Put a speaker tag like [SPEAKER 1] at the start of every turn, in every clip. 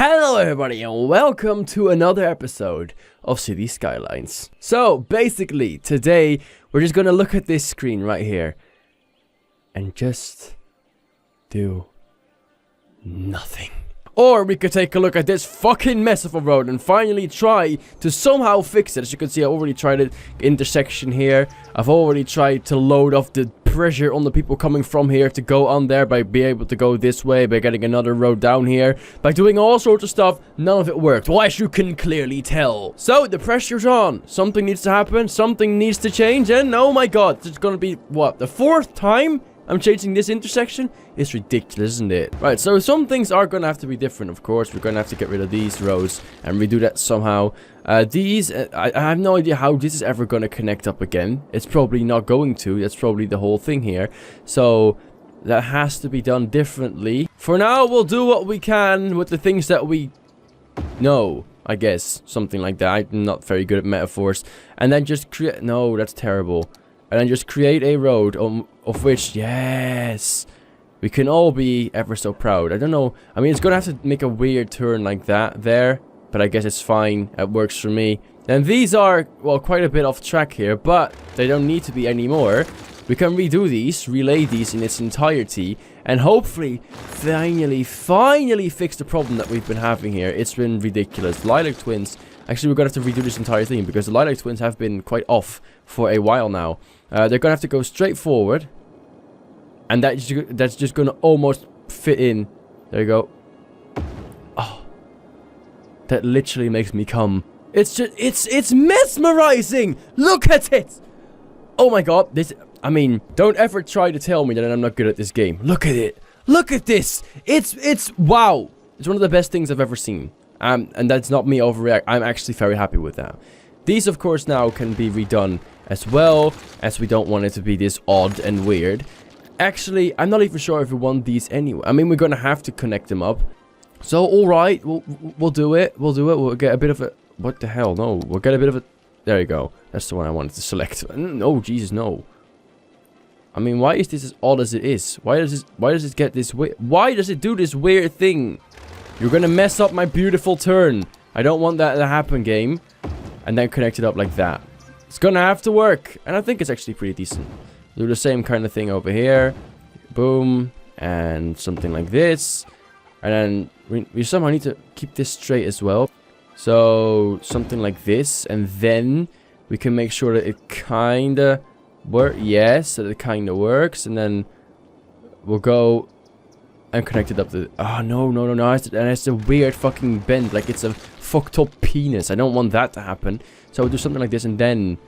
[SPEAKER 1] Hello everybody and welcome to another episode of City Skylines. So basically today we're just gonna look at this screen right here and just do nothing. Or we could take a look at this fucking mess of a road and finally try to somehow fix it. As you can see, I already tried it intersection here. I've already tried to load off the pressure on the people coming from here to go on there by being able to go this way, by getting another road down here, by doing all sorts of stuff. None of it worked. Well, as you can clearly tell. So the pressure's on. Something needs to happen. Something needs to change. And oh my god, it's gonna be what, the fourth time I'm changing this intersection? It's ridiculous, isn't it? Right, so some things are gonna have to be different, of course. We're gonna have to get rid of these roads and redo that somehow. I have no idea how this is ever gonna connect up again. It's probably not going to. That's probably the whole thing here. So that has to be done differently. For now, we'll do what we can with the things that we know, I guess. Something like that. I'm not very good at metaphors. And then just create... No, that's terrible. And then just create a road of which, yes, we can all be ever so proud. I don't know. I mean, it's going to have to make a weird turn like that there. But I guess it's fine. It works for me. And these are, well, quite a bit off track here. But they don't need to be anymore. We can redo these, relay these in its entirety. And hopefully, finally fix the problem that we've been having here. It's been ridiculous. Lilac Twins. Actually, we're going to have to redo this entire thing. Because the Lilac Twins have been quite off for a while now. They're going to have to go straight forward. And that's just going to almost fit in. There you go. Oh. That literally makes me come. It's just, it's mesmerizing. Look at it. Oh my god. This, I mean, don't ever try to tell me that I'm not good at this game. Look at it. Look at this. It's, wow. It's one of the best things I've ever seen. And that's not me overreact. I'm actually very happy with that. These, of course, now can be redone as well, as we don't want it to be this odd and weird. Actually, I'm not even sure if we want these anyway. I mean, we're gonna have to connect them up. So, alright, we'll do it. We'll do it. We'll get a bit of a... What the hell? No, we'll get a bit of a... There you go. That's the one I wanted to select. No, Jesus, no. I mean, why is this as odd as it is? Why does it get this weird... Why does it do this weird thing? You're gonna mess up my beautiful turn. I don't want that to happen, game. And then connect it up like that. It's gonna have to work. And I think it's actually pretty decent. Do the same kind of thing over here. Boom. And something like this. And then we somehow need to keep this straight as well. So something like this. And then we can make sure that it kinda works. Yes, that it kinda works. And then we'll go and connect it up to... Oh, no. And it's a weird fucking bend. Like it's a fucked up penis. I don't want that to happen. So we'll do something like this and then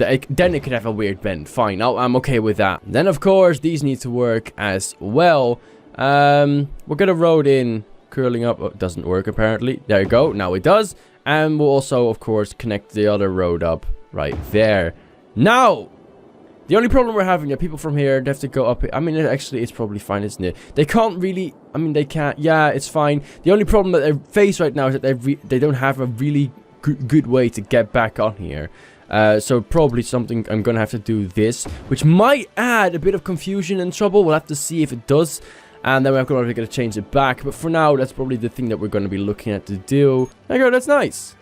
[SPEAKER 1] it could have a weird bend. Fine, I'm okay with that. Then of course these need to work as well. We'll get a road in curling up. Oh, it doesn't work apparently. There you go. Now it does. And we'll also of course connect the other road up right there. Now the only problem we're having is people from here, they have to go up here. I mean, actually, it's probably fine, isn't it? They can't really... I mean, they can't... Yeah, it's fine. The only problem that they face right now is that they don't have a really good way to get back on here. So probably something... I'm going to have to do this, which might add a bit of confusion and trouble. We'll have to see if it does. And then we're going to change it back. But for now, that's probably the thing that we're going to be looking at to do. There you go, that's nice.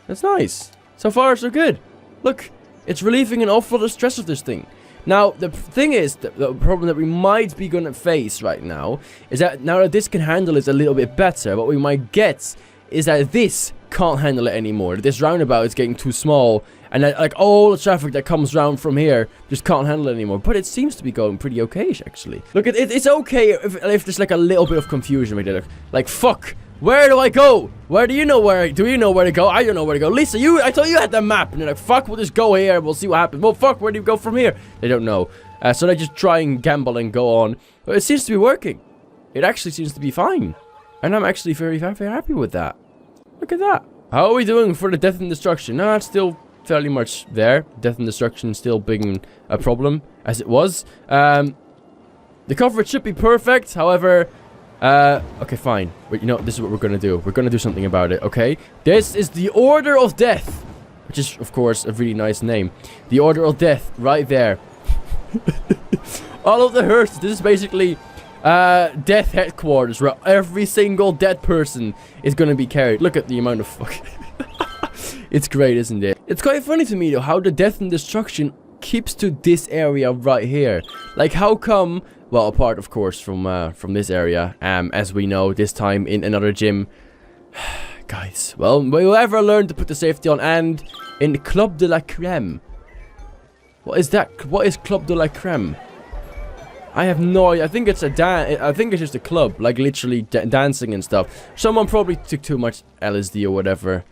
[SPEAKER 1] That's nice. So far, so good. Look, it's relieving an awful lot of stress of this thing. Now, the thing is, the problem that we might be going to face right now is that now that this can handle it a little bit better, what we might get is that this can't handle it anymore. This roundabout is getting too small, and that, like, all the traffic that comes round from here just can't handle it anymore. But it seems to be going pretty okay, actually. Look, it's okay if there's, like, a little bit of confusion right there. Like, fuck. Where do I go? Where do you know where? Do you know where to go? I don't know where to go. Lisa, I thought you had the map. And they're like, fuck, we'll just go here. We'll see what happens. Well, fuck, where do you go from here? They don't know. So they just try and gamble and go on. But it seems to be working. It actually seems to be fine. And I'm actually very, very happy with that. Look at that. How are we doing for the death and destruction? No, it's still fairly much there. Death and destruction still being a problem, as it was. The coverage should be perfect. However... okay, fine. But you know, this is what we're gonna do. We're gonna do something about it, okay? This is the Order of Death. Which is, of course, a really nice name. The Order of Death, right there. All of the hearses. This is basically Death headquarters, where every single dead person is gonna be carried. Look at the amount of fucking... It's great, isn't it? It's quite funny to me, though, how the death and destruction keeps to this area right here. Like, how come... Well, apart, of course, from this area, as we know, this time in another gym. Guys, well, we'll ever learn to put the safety on, and in Club de la Creme. What is that? What is Club de la Creme? I have no idea. I think it's I think it's just a club, like literally dancing and stuff. Someone probably took too much LSD or whatever.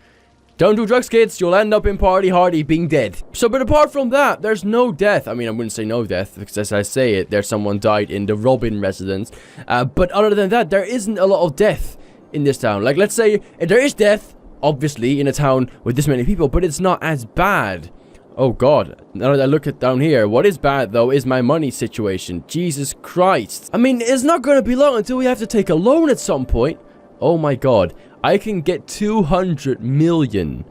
[SPEAKER 1] Don't do drugs, kids. You'll end up in party hardy being dead. So, but apart from that, there's no death. I mean, I wouldn't say no death, because as I say it, there's someone died in the Robin residence. But other than that, there isn't a lot of death in this town. Like, let's say there is death, obviously, in a town with this many people, but it's not as bad. Oh god, now that I look at down here, what is bad though is my money situation. Jesus Christ. I mean, it's not gonna be long until we have to take a loan at some point. Oh my god, I can get 200 million.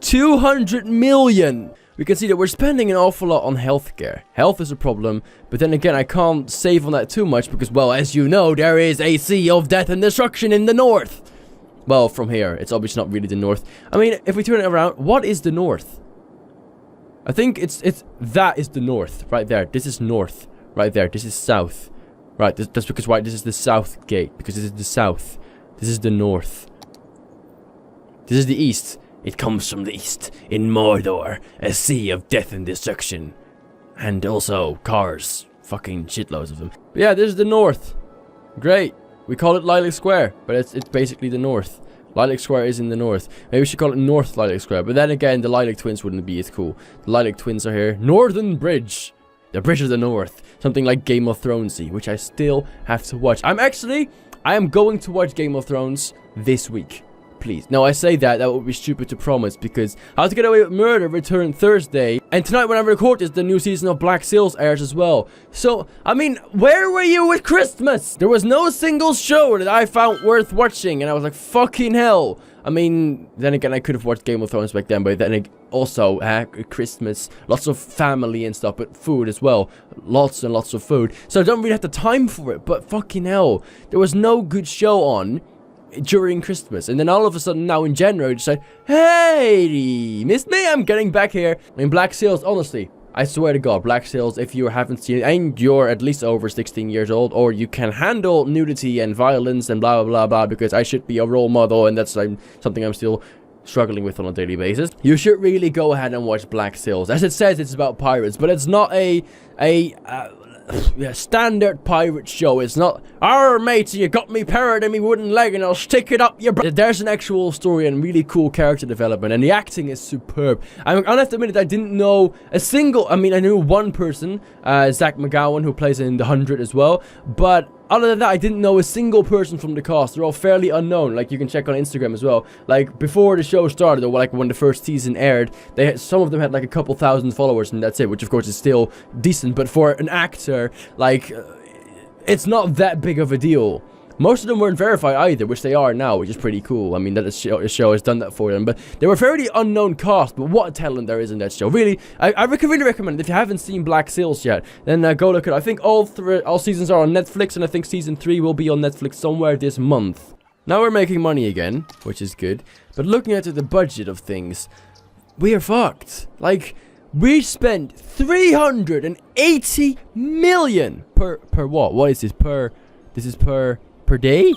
[SPEAKER 1] 200 million! We can see that we're spending an awful lot on healthcare. Health is a problem, but then again, I can't save on that too much because, well, as you know, there is a sea of death and destruction in the north. Well, from here, it's obviously not really the north. I mean, if we turn it around, what is the north? I think that is the north, right there. This is north, right there. This is south. Right, that's because, right, this is the south gate, because this is the south. This is the north. This is the east. It comes from the east, in Mordor, a sea of death and destruction. And also, cars. Fucking shitloads of them. But yeah, this is the north. Great. We call it Lilac Square, but it's basically the north. Lilac Square is in the north. Maybe we should call it North Lilac Square. But then again, the Lilac Twins wouldn't be as cool. The Lilac Twins are here. Northern Bridge. The Bridge of the North. Something like Game of Thronesy, which I still have to watch. I am going to watch Game of Thrones this week. Please. No, I say that would be stupid to promise, because How to Get Away with Murder returned Thursday, and tonight when I record this, the new season of Black Sails airs as well. So, I mean, where were you with Christmas? There was no single show that I found worth watching, and I was like, fucking hell. I mean, then again, I could have watched Game of Thrones back then, but then also, Christmas, lots of family and stuff, but food as well. Lots and lots of food. So I don't really have the time for it, but fucking hell. There was no good show on during Christmas, and then all of a sudden now in January just said, hey, missed me? I'm getting back here. In Black Sails, honestly, I swear to God, Black Sails, if you haven't seen it and you're at least over 16 years old, or you can handle nudity and violence and blah blah blah blah, because I should be a role model, and that's something I'm still struggling with on a daily basis, you should really go ahead and watch Black Sails. As it says, it's about pirates, but it's not a standard pirate show. It's not, "Arr, mate, you got me parrot in me wooden leg and I'll stick it up your butt." There's an actual story and really cool character development, and the acting is superb. I'll have to admit it, I didn't know a single, I mean, I knew one person, Zach McGowan, who plays in The 100 as well, but other than that, I didn't know a single person from the cast. They're all fairly unknown. Like, you can check on Instagram as well. Like, before the show started, or like when the first season aired, some of them had like a couple thousand followers, and that's it, which of course is still decent, but for an actor, like, it's not that big of a deal. Most of them weren't verified either, which they are now, which is pretty cool. I mean, that the show has done that for them. But they were fairly unknown cast, but what a talent there is in that show. Really, I really recommend it. If you haven't seen Black Sails yet, then go look at it. I think all seasons are on Netflix, and I think season 3 will be on Netflix somewhere this month. Now we're making money again, which is good. But looking at the budget of things, we are fucked. Like, we spent 380 million per what? What is this? This is per day?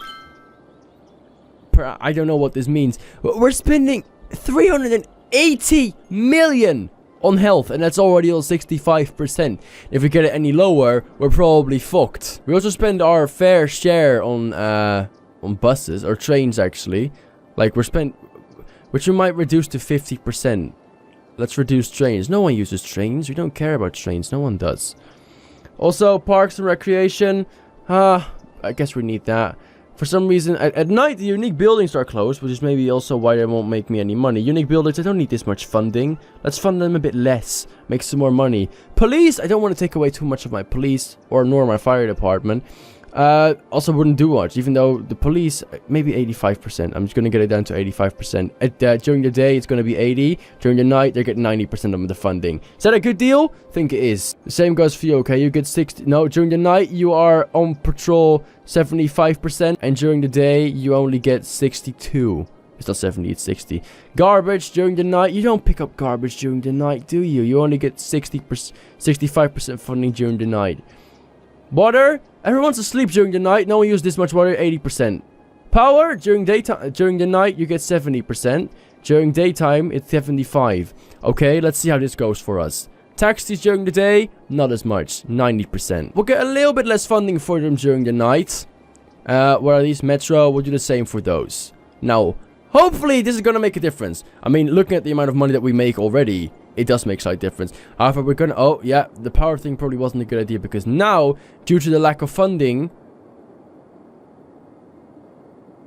[SPEAKER 1] I don't know what this means. We're spending 380 million on health, and that's already on 65%. If we get it any lower, we're probably fucked. We also spend our fair share on buses, or trains actually. Like, which we might reduce to 50%. Let's reduce trains. No one uses trains. We don't care about trains. No one does. Also, parks and recreation. I guess we need that. For some reason, at night, the unique buildings are closed, which is maybe also why they won't make me any money. Unique buildings, I don't need this much funding. Let's fund them a bit less. Make some more money. Police, I don't want to take away too much of my police, nor my fire department. Also wouldn't do much, even though the police, maybe 85%. I'm just going to get it down to 85%. During the day, it's going to be 80. During the night, they get 90% of the funding. Is that a good deal? I think it is. The same goes for you, okay? You get 60. No, during the night, you are on patrol 75%. And during the day, you only get 62. It's not 70, it's 60. Garbage during the night. You don't pick up garbage during the night, do you? You only get 65% funding during the night. Water. Everyone's asleep during the night. No one uses this much water. 80%. Power during daytime. During the night, you get 70%. During daytime, it's 75%. Okay, let's see how this goes for us. Taxis during the day, not as much. 90%. We'll get a little bit less funding for them during the night. Where at least Metro will do the same for those. Now, hopefully, this is gonna make a difference. I mean, looking at the amount of money that we make already, it does make a slight difference. However, we're gonna... Oh, yeah, the power thing probably wasn't a good idea because now, due to the lack of funding...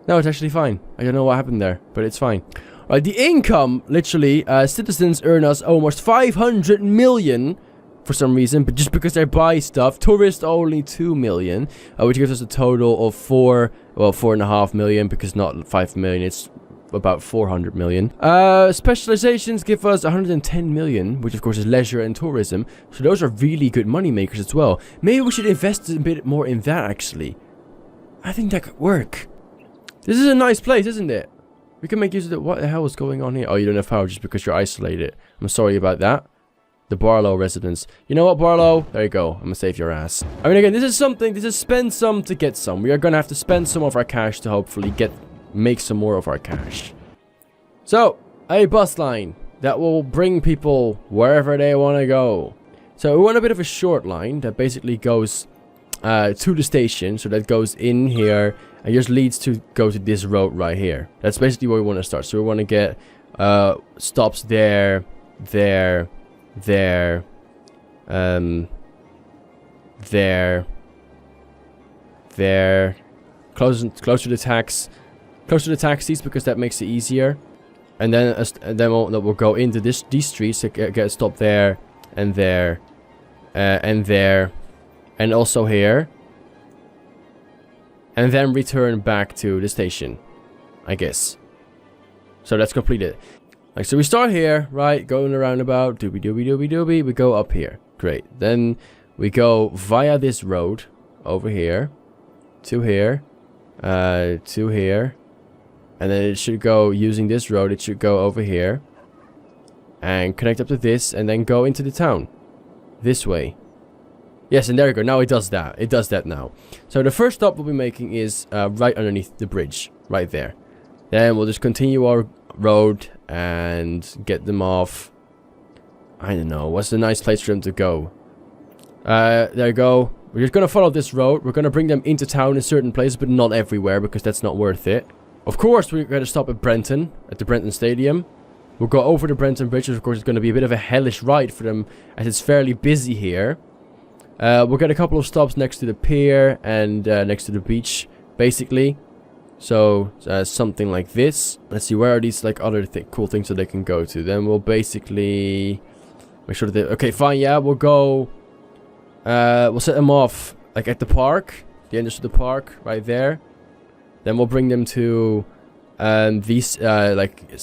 [SPEAKER 1] No, it's actually fine. I don't know what happened there, but it's fine. Alright, the income, literally, citizens earn us almost 500 million for some reason, but just because they buy stuff. Tourists only 2 million, which gives us a total of 4.5 million, because not 5 million, it's about 400 million. Specializations give us 110 million, which of course is leisure and tourism. So those are really good money makers as well. Maybe we should invest a bit more in that, actually. I think that could work. This is a nice place, isn't it? We can make use of it. What the hell is going on here? Oh, you don't have power just because you're isolated. I'm sorry about that. The Barlow residence. You know what, Barlow? There you go. I'm gonna save your ass. I mean, again, this is spend some to get some. We are gonna have to spend some of our cash to hopefully make some more of our cash. So, a bus line that will bring people wherever they want to go. So we want a bit of a short line that basically goes to the station. So that goes in here and just leads to go to this road right here. That's basically where we want to start. So we want to get stops there, there, there, there. Close to the taxis because that makes it easier. And then we'll go into these streets to get a stop there and there and there and also here. And then return back to the station, I guess. So that's completed. Like, so we start here, right? Going around about, doobie doobie doobie doobie. We go up here. Great. Then we go via this road over here to here, to here. And then it should go, using this road, it should go over here. And connect up to this, and then go into the town. This way. Yes, and there you go. Now it does that. It does that now. So the first stop we'll be making is right underneath the bridge. Right there. Then we'll just continue our road and get them off. I don't know. What's a nice place for them to go? There you go. We're just going to follow this road. We're going to bring them into town in certain places, but not everywhere, because that's not worth it. Of course, we're going to stop at Brenton, at the Brenton Stadium. We'll go over the Brenton Bridge, which of course is going to be a bit of a hellish ride for them, as it's fairly busy here. We'll get a couple of stops next to the pier and next to the beach, basically. So, something like this. Let's see, where are these like other cool things that they can go to? Then we'll basically make sure that they... Okay, fine, yeah, we'll go... we'll set them off, like, at the park. The entrance to the park, right there. Then we'll bring them to these, like,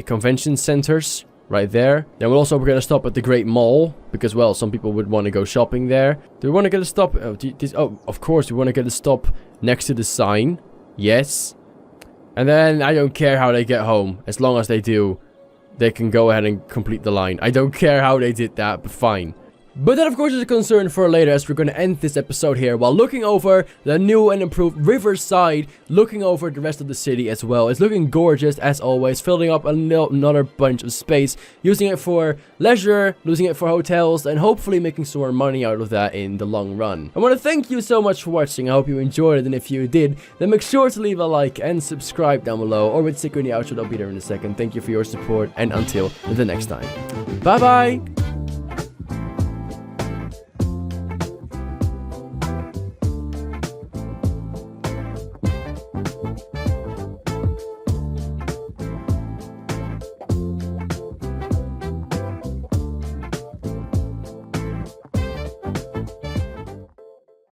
[SPEAKER 1] convention centers, right there. Then we're going to stop at the Great Mall, because, well, some people would want to go shopping there. Do we want to get a stop? Oh, of course, we want to get a stop next to the sign. Yes. And then I don't care how they get home. As long as they do, they can go ahead and complete the line. I don't care how they did that, but fine. But that, of course, is a concern for later, as we're going to end this episode here while looking over the new and improved Riverside, looking over the rest of the city as well. It's looking gorgeous, as always, filling up another bunch of space, using it for leisure, using it for hotels, and hopefully making some more money out of that in the long run. I want to thank you so much for watching. I hope you enjoyed it, and if you did, then make sure to leave a like and subscribe down below, or with Sicker in the outro, I'll be there in a second. Thank you for your support, and until the next time. Bye-bye!